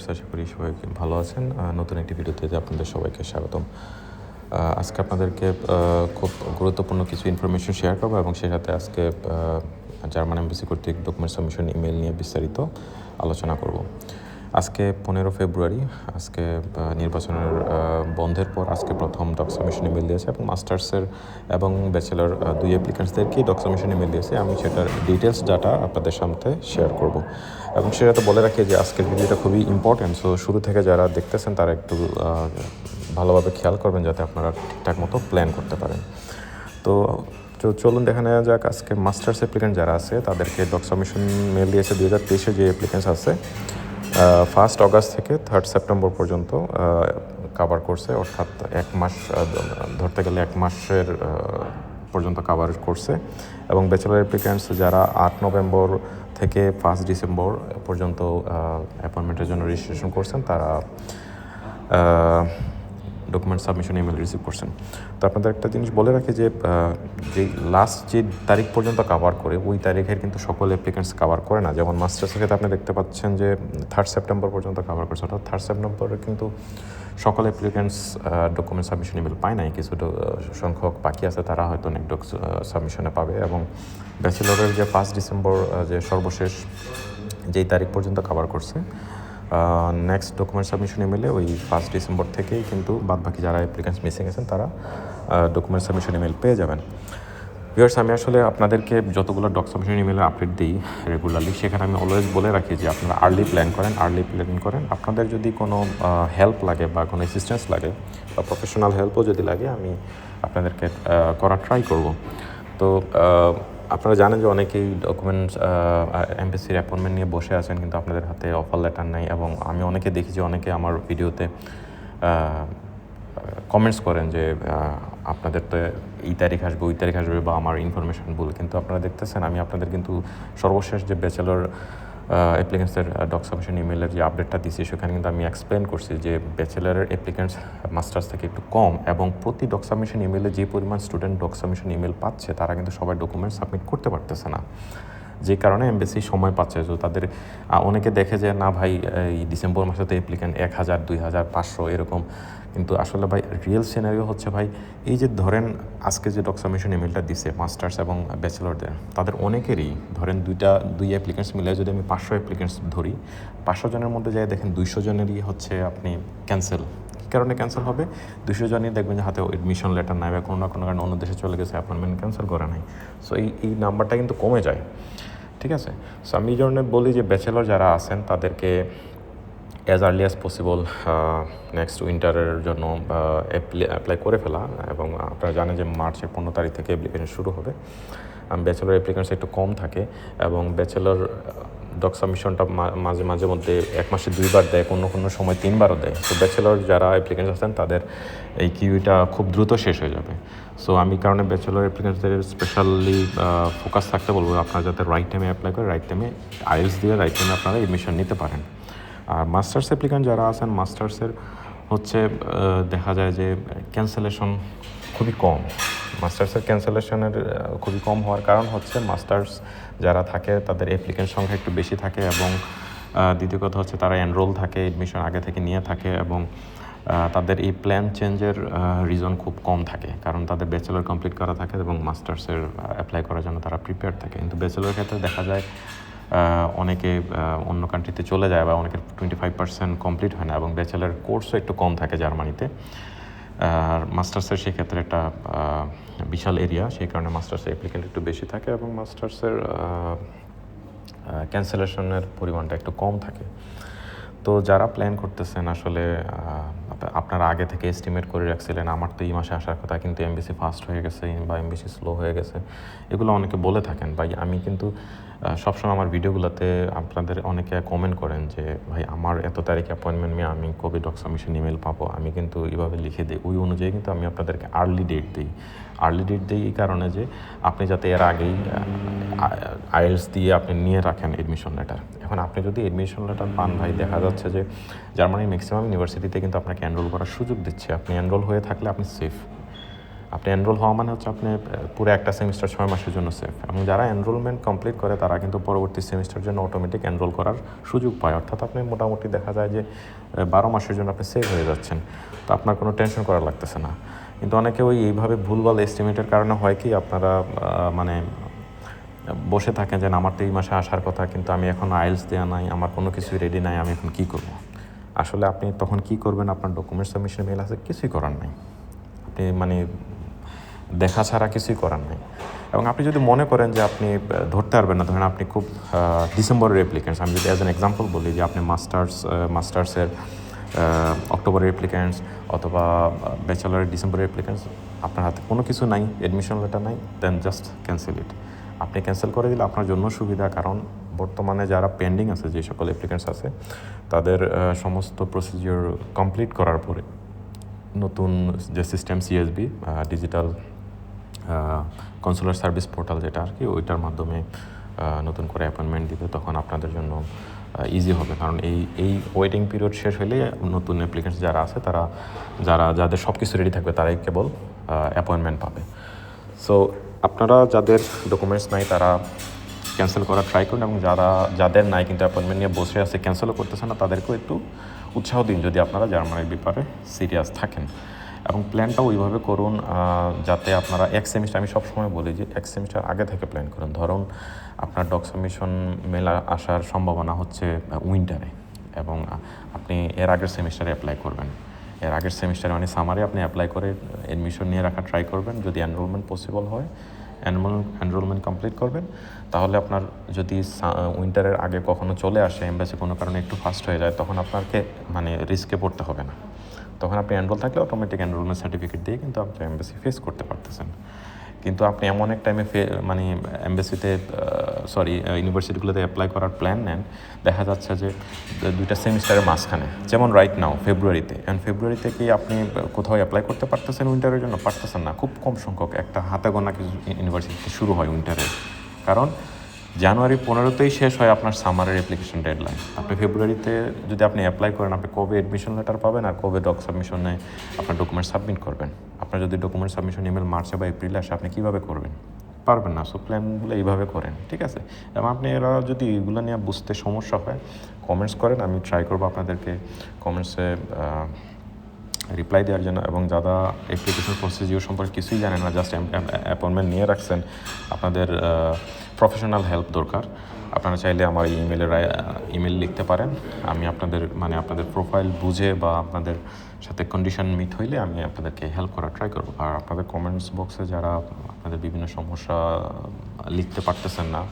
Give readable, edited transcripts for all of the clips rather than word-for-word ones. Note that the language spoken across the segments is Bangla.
ভিউয়ার্স, আশা করি সবাই ভালো আছেন। নতুন একটি ভিডিওতে আপনাদের সবাইকে স্বাগতম। আজকে আপনাদেরকে খুব গুরুত্বপূর্ণ কিছু ইনফরমেশন শেয়ার করবো এবং সে সাথে আজকে জার্মান এমবাসি কর্তৃক ডকুমেন্ট সাবমিশন ইমেল নিয়ে বিস্তারিত আলোচনা করব। আজকে 15 ফেব্রুয়ারি, আজকে নির্বাচনের বন্ধের পর আজকে প্রথম ডক সাবমিশন ইমেল দিয়েছে এবং মাস্টার্সের এবং ব্যাচেলর দুই অ্যাপ্লিকেন্টসদেরকেই ডক সাবমিশন ইমেল দিয়েছে। আমি সেটার ডিটেলস ডাটা আপনাদের সাথে শেয়ার করব এবং সেটা তো বলে রাখি যে আজকের ভিডিওটা খুবই ইম্পর্ট্যান্ট। সো শুরু থেকে যারা দেখতেছেন তারা একটু ভালোভাবে খেয়াল করবেন যাতে আপনারা ঠিকঠাক মতো প্ল্যান করতে পারেন। তো চলুন দেখে নেওয়া যাক আজকে মাস্টার্স অ্যাপ্লিকেন্ট যারা আছে তাদেরকে ডক সাবমিশন মেল দিয়েছে 2023-এ যে অ্যাপ্লিকেন্টস আছে 1 আগস্ট থেকে 3 সেপ্টেম্বর পর্যন্ত কাভার করছে, অর্থাৎ এক মাস ধরতে গেলে 1 মাসের পর্যন্ত কাভার করছে। এবং ব্যাচেলর অ্যাপ্লিকেন্টস যারা 8 নভেম্বর থেকে 1 ডিসেম্বর পর্যন্ত অ্যাপয়েন্টমেন্টের জন্য রেজিস্ট্রেশন করছেন তারা ডকুমেন্ট সাবমিশন ইমেল রিসিভ করছেন। তো আপনাদের একটা জিনিস বলে রাখি যে লাস্ট যে তারিখ পর্যন্ত কাভার করে ওই তারিখের কিন্তু সকল অ্যাপ্লিকেন্টস কাভার করে না। যেমন মাস্টার্সের ক্ষেত্রে আপনি দেখতে পাচ্ছেন যে 3 সেপ্টেম্বর পর্যন্ত কাভার করছে, অর্থাৎ 3 সেপ্টেম্বরে কিন্তু সকল অ্যাপ্লিকেন্টস ডকুমেন্ট সাবমিশন ইমেল পায় নাই। কিছু সংখ্যক বাকি আছে, তারা হয়তো নেক্সট সাবমিশনে পাবে। এবং ব্যাচেলরের যে 5 ডিসেম্বর যে সর্বশেষ যেই তারিখ পর্যন্ত কাভার করছে, নেক্সট ডকুমেন্ট সাবমিশন ইমেলে ওই 5 ডিসেম্বর থেকেই কিন্তু বাদবাকি যারা অ্যাপ্লিকেন্টস মিসিং আছেন তারা ডকুমেন্ট সাবমিশন ইমেল পেয়ে যাবেন। ভিউয়ার্স, আমি আসলে আপনাদেরকে যতগুলো ডক সাবমিশন ইমেলের আপডেট দিই রেগুলারলি, সেখানে আমি অলওয়েজ বলে রাখি যে আপনারা আর্লি প্ল্যান করেন। আপনাদের যদি কোনো হেল্প লাগে বা কোনো অ্যাসিস্ট্যান্স লাগে বা প্রফেশনাল হেল্পও যদি লাগে, আমি আপনাদেরকে করার ট্রাই করব। তো আপনারা জানেন যে অনেকেই ডকুমেন্টস এমবাসির অ্যাপয়েন্টমেন্ট নিয়ে বসে আছেন, কিন্তু আপনাদের হাতে অফার লেটার নেই। এবং আমি অনেকে দেখি যে অনেকে আমার ভিডিওতে কমেন্টস করেন যে আপনাদের তো এই তারিখ আসবে ওই তারিখ আসবে বা আমার ইনফরমেশন ভুল। কিন্তু আপনারা দেখতেছেন আমি আপনাদের কিন্তু সর্বশেষ যে ব্যাচেলর অ্যাপ্লিকেন্টসের ডক সাবমিশন ইমেলের যে আপডেটটা দিয়েছি সেখানে কিন্তু আমি এক্সপ্লেন করছি যে ব্যাচেলারের অ্যাপ্লিকেন্টস মাস্টার্স থেকে একটু কম, এবং প্রতি ডক সাবমিশন ইমেলে যে পরিমাণ স্টুডেন্ট ডক সাবমিশন ইমেল পাচ্ছে তারা কিন্তু সবাই ডকুমেন্ট সাবমিট করতে পারতেছে না, যে কারণে এমবাসি সময় পাচ্ছে। তো তাদের অনেকে দেখে যে না ভাই এই ডিসেম্বর মাসে তো অ্যাপ্লিকেন্ট 1000, 2000, 500 এরকম। কিন্তু আসলে ভাই রিয়েল সিনারিও হচ্ছে ভাই এই যে ধরেন আজকে যে ডক সাবমিশন ইমেলটা দিছে মাস্টার্স এবং ব্যাচেলরদের, তাদের অনেকেরই ধরেন দুই অ্যাপ্লিকেন্টস মিলে যদি আমি 500 অ্যাপ্লিকেন্টস ধরি, 500 জনের মধ্যে যাই দেখেন 200 জনেরই হচ্ছে আপনি ক্যান্সেল। কী কারণে ক্যান্সেল হবে? 200 জনই দেখবেন যে হাতে এডমিশন লেটার নাই বা কোনো না কোনো কারণে অন্য দেশে চলে গেছে, অ্যাপয়েন্টমেন্ট ক্যান্সেল করে নাই। সো এই নাম্বারটা কিন্তু কমে যায়, ঠিক আছে? সো আমি এই জন্য বলি যে ব্যাচেলর যারা আছেন তাদেরকে as early as possible next উইন্টারের জন্য অ্যাপ্লাই করে ফেলা। এবং আপনারা জানেন যে মার্চের 15 তারিখ থেকে অ্যাপ্লিকেশন শুরু হবে। ব্যাচেলর অ্যাপ্লিকেশনস একটু কম থাকে এবং ব্যাচেলর ডক সাবমিশনটা মাঝে মধ্যে 1 মাসে 2বার দেয়, কোনো সময় 3বারও দেয়। তো ব্যাচেলর যারা অ্যাপ্লিকেন্টস আছেন তাদের এই কিউটা খুব দ্রুত শেষ হয়ে যাবে। সো আমি কারণে ব্যাচেলর অ্যাপ্লিকেন্টসদের স্পেশালি ফোকাস থাকতে বলবো আপনারা যাতে রাইট টাইমে অ্যাপ্লাই করে, রাইট টাইমে আইএলটিএস দিয়ে রাইট টাইমে আপনারা এডমিশন নিতে পারেন। আর মাস্টার্স অ্যাপ্লিকেন্ট যারা আছেন, মাস্টার্সের হচ্ছে দেখা যায় যে ক্যান্সেলেশন খুবই কম। মাস্টার্সের ক্যান্সেলেশনের খুবই কম হওয়ার কারণ হচ্ছে মাস্টার্স যারা থাকে তাদের অ্যাপ্লিকেন্ট সংখ্যা একটু বেশি থাকে এবং দ্বিতীয় কথা হচ্ছে তারা এনরোল থাকে, এডমিশন আগে থেকে নিয়ে থাকে এবং তাদের এই প্ল্যান চেঞ্জের রিজন খুব কম থাকে, কারণ তাদের ব্যাচেলর কমপ্লিট করা থাকে এবং মাস্টার্সের অ্যাপ্লাই করার জন্য তারা প্রিপেয়ার থাকে। কিন্তু ব্যাচেলরের ক্ষেত্রে দেখা যায় অনেকে অন্য কান্ট্রিতে চলে যায় বা অনেকের 25% কমপ্লিট হয় না এবং ব্যাচেলার কোর্সও একটু কম থাকে জার্মানিতে। আর মাস্টার্সের সেক্ষেত্রে একটা বিশাল এরিয়া, সেই কারণে মাস্টার্সের অ্যাপ্লিকেন্ট একটু বেশি থাকে এবং মাস্টার্সের ক্যান্সেলেশনের পরিমাণটা একটু কম থাকে। তো যারা প্ল্যান করতেছেন আসলে আপনারা আগে থেকে এস্টিমেট করে রাখছিলেন আমার তো এই মাসে আসার কথা কিন্তু এমবিসি ফাস্ট হয়ে গেছে বা এমবিসি স্লো হয়ে গেছে, এগুলো অনেকে বলে থাকেন। ভাই আমি কিন্তু সবসময় আমার ভিডিওগুলোতে আপনাদের অনেকে কমেন্ট করেন যে ভাই আমার এত তারিখে অ্যাপয়েন্টমেন্ট নিয়ে আমি কবে ডক সাবমিশন ইমেল পাবো, আমি কিন্তু এইভাবে লিখে দিই, ওই অনুযায়ী কিন্তু আমি আপনাদেরকে আর্লি ডেট দিই এই কারণে যে আপনি যাতে এর আগেই আইএলটিএস দিয়ে আপনি নিয়ে রাখেন এডমিশন লেটার। এখন আপনি যদি এডমিশন লেটার পান, ভাই দেখা যাচ্ছে যে জার্মানির ম্যাক্সিমাম ইউনিভার্সিটিতে কিন্তু আপনাকে এনরোল করার সুযোগ দিচ্ছে, আপনি এনরোল হয়ে থাকলে আপনি সেফ। আপনি এনরোল হওয়া মানে হচ্ছে আপনি পুরো একটা সেমিস্টার 6 মাসের জন্য সেফ, এবং যারা এনরোলমেন্ট কমপ্লিট করে তারা কিন্তু পরবর্তী সেমিস্টারের জন্য অটোমেটিক এনরোল করার সুযোগ পায়। অর্থাৎ আপনি মোটামুটি দেখা যায় যে 12 মাসের জন্য আপনি সেভ হয়ে যাচ্ছেন, তো আপনার কোনো টেনশন করা লাগতেছে না। কিন্তু অনেকে এইভাবে ভুলভাল এস্টিমেটের কারণে হয় কি, আপনারা মানে বসে থাকেন যে আমার তো এই মাসে আসার কথা, কিন্তু আমি এখন আইএলস দেওয়া নাই, আমার কোনো কিছুই রেডি নাই, আমি এখন কী করবো। আসলে আপনি তখন কি করবেন, আপনার ডকুমেন্ট সাবমিশন মেল আছে, কিছুই করার নাই, আপনি মানে দেখা ছাড়া কিছুই করার নেই। এবং আপনি যদি মনে করেন যে আপনি ধরতে পারবেন না, ধরেন আপনি খুব ডিসেম্বরের অ্যাপ্লিকেন্টস, আমি যদি অ্যাজ অ্যান এক্সাম্পল বলি যে আপনি মাস্টার্সের অক্টোবরের অ্যাপ্লিকেন্টস অথবা ব্যাচেলারের ডিসেম্বরের অ্যাপ্লিকেন্টস, আপনার হাতে কোনো কিছু নাই, অ্যাডমিশন লেটার নাই, দেন জাস্ট ক্যান্সেল ইট। আপনি ক্যান্সেল করে দিলে আপনার জন্য সুবিধা, কারণ বর্তমানে যারা পেন্ডিং আছে, যে সকল অ্যাপ্লিকেন্টস আছে, তাদের সমস্ত প্রসিজিওর কমপ্লিট করার পরে নতুন যে system CSB digital consular service portal যেটা আর কি, ওইটার মাধ্যমে নতুন করে অ্যাপয়েন্টমেন্ট দিবে, তখন আপনাদের জন্য ইজি হবে। কারণ এই ওয়েটিং পিরিয়ড শেষ হলে নতুন অ্যাপ্লিকেন্টস যারা আছে, যাদের সব কিছু রেডি থাকবে, তারাই কেবল অ্যাপয়েন্টমেন্ট পাবে। সো আপনারা যাদের ডকুমেন্টস নাই তারা ক্যান্সেল করার ট্রাই করুন, এবং যাদের নাই কিন্তু অ্যাপয়েন্টমেন্ট নিয়ে বসে আছে, ক্যান্সেলও করতেছে না, তাদেরকেও একটু উৎসাহ দিন যদি আপনারা জার্মানির ব্যাপারে সিরিয়াস থাকেন। এবং প্ল্যানটাও ওইভাবে করুন যাতে আপনারা এক সেমিস্টার, আমি সবসময় বলি যে এক সেমিস্টার আগে থেকে প্ল্যান করুন। ধরুন আপনার ডক সাবমিশন মেল আসার সম্ভাবনা হচ্ছে উইন্টারে, এবং আপনি এর আগের সেমিস্টারে অ্যাপ্লাই করবেন। এর আগের সেমিস্টারে মানে সামারে আপনি অ্যাপ্লাই করে অ্যাডমিশন নিয়ে রাখার ট্রাই করবেন। যদি এনরোলমেন্ট পসিবল হয়, এনরোলমেন্ট কমপ্লিট করবেন। তাহলে আপনার যদি উইন্টারের আগে কখনো চলে আসে, এমবাসি কোনো কারণে একটু ফাস্ট হয়ে যায়, তখন আপনাকে মানে রিস্কে পড়তে হবে না। তখন আপনি এনরোল থাকলে অটোমেটিক এনরোলমেন্ট সার্টিফিকেট দিয়ে কিন্তু আপনি এমবাসি ফেস করতে পারতেছেন। কিন্তু আপনি এমন এক টাইমে মানে এমবাসিতে ইউনিভার্সিটিগুলোতে অ্যাপ্লাই করার প্ল্যান নেন, দেখা যাচ্ছে যে 2টা সেমিস্টারের মাঝখানে, যেমন রাইট নাও ফেব্রুয়ারিতে, কারণ ফেব্রুয়ারিতে কি আপনি কোথাও অ্যাপ্লাই করতে পারতেছেন উইন্টারের জন্য? পারতেছেন না, খুব কম সংখ্যক, একটা হাতে গোনা কিছু ইউনিভার্সিটিতে শুরু হয় উইন্টারে। কারণ জানুয়ারি 15তেই শেষ হয় আপনার সামারের অ্যাপ্লিকেশন ডেডলাইন। আপনি ফেব্রুয়ারিতে যদি আপনি অ্যাপ্লাই করেন, আপনি কবে অ্যাডমিশন লেটার পাবেন আর কবে ডক সাবমিশনে আপনার ডকুমেন্ট সাবমিট করবেন? আপনার যদি ডকুমেন্ট সাবমিশন ইমেল মার্চে বা এপ্রিলে আসে, আপনি কীভাবে করবেন? পারবেন না। সো প্ল্যানগুলো এইভাবে করেন, ঠিক আছে? এবং আপনি এরা যদি এগুলো নিয়ে বুঝতে সমস্যা হয়, কমেন্টস করেন, আমি ট্রাই করবো আপনাদেরকে কমেন্টসে রিপ্লাই দেওয়ার জন্য। এবং যারা অ্যাপ্লিকেশন প্রসিজিওর সম্পর্কে কিছুই জানেন না, জাস্ট অ্যাপয়েন্টমেন্ট নিয়ে রাখছেন, আপনাদের প্রফেশনাল হেল্প দরকার, আপনারা চাইলে আমার এই ইমেল লিখতে পারেন। আমি আপনাদের প্রোফাইল বুঝে বা আপনাদের সাথে কন্ডিশন মিট হইলে আমি আপনাদেরকে হেল্প করার ট্রাই করবো। আর আপনাদের কমেন্টস বক্সে যারা আপনাদের বিভিন্ন সমস্যা লিখতে পারতেছেন না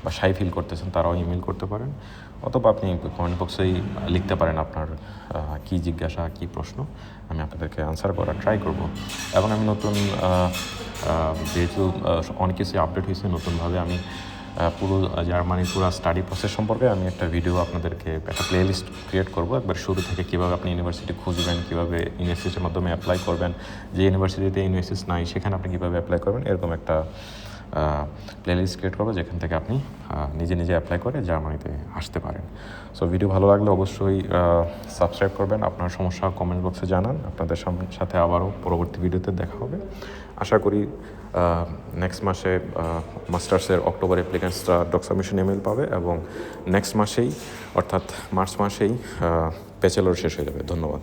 বা শাই ফিল করতেছেন, তারাও ইমেল করতে পারেন, অথবা আপনি কমেন্ট বক্সেই লিখতে পারেন আপনার কী জিজ্ঞাসা, কী প্রশ্ন, আমি আপনাদেরকে আনসার করার ট্রাই করব। এবং আমি নতুন যেহেতু অনেক কিছু আপডেট হয়েছে নতুনভাবে, আমি পুরো জার্মানির পুরো স্টাডি প্রসেস সম্পর্কে আমি একটা ভিডিও আপনাদেরকে একটা প্লেলিস্ট ক্রিয়েট করবো, একবার শুরু থেকে কীভাবে আপনি ইউনিভার্সিটি খুঁজবেন, কীভাবে ইউনিভার্সিটির মাধ্যমে অ্যাপ্লাই করবেন, যে ইউনিভার্সিটিতে ইউনিভার্সিটি নাই সেখানে আপনি কীভাবে অ্যাপ্লাই করবেন, এরকম একটা প্লেলিস্ট ক্রিয়েট করবো যেখান থেকে আপনি নিজে অ্যাপ্লাই করে জার্মানিতে আসতে পারেন। সো ভিডিও ভালো লাগলে অবশ্যই সাবস্ক্রাইব করবেন, আপনার সমস্যা কমেন্ট বক্সে জানান। আপনাদের সাথে আবারও পরবর্তী ভিডিওতে দেখা হবে। আশা করি নেক্সট মাসে মাস্টার্সের অক্টোবর অ্যাপ্লিকেন্টসরা ডক সাবমিশন ইমেল পাবে, এবং নেক্সট মাসেই অর্থাৎ মার্চ মাসেই ব্যাচেলর শেষ হয়ে যাবে। ধন্যবাদ।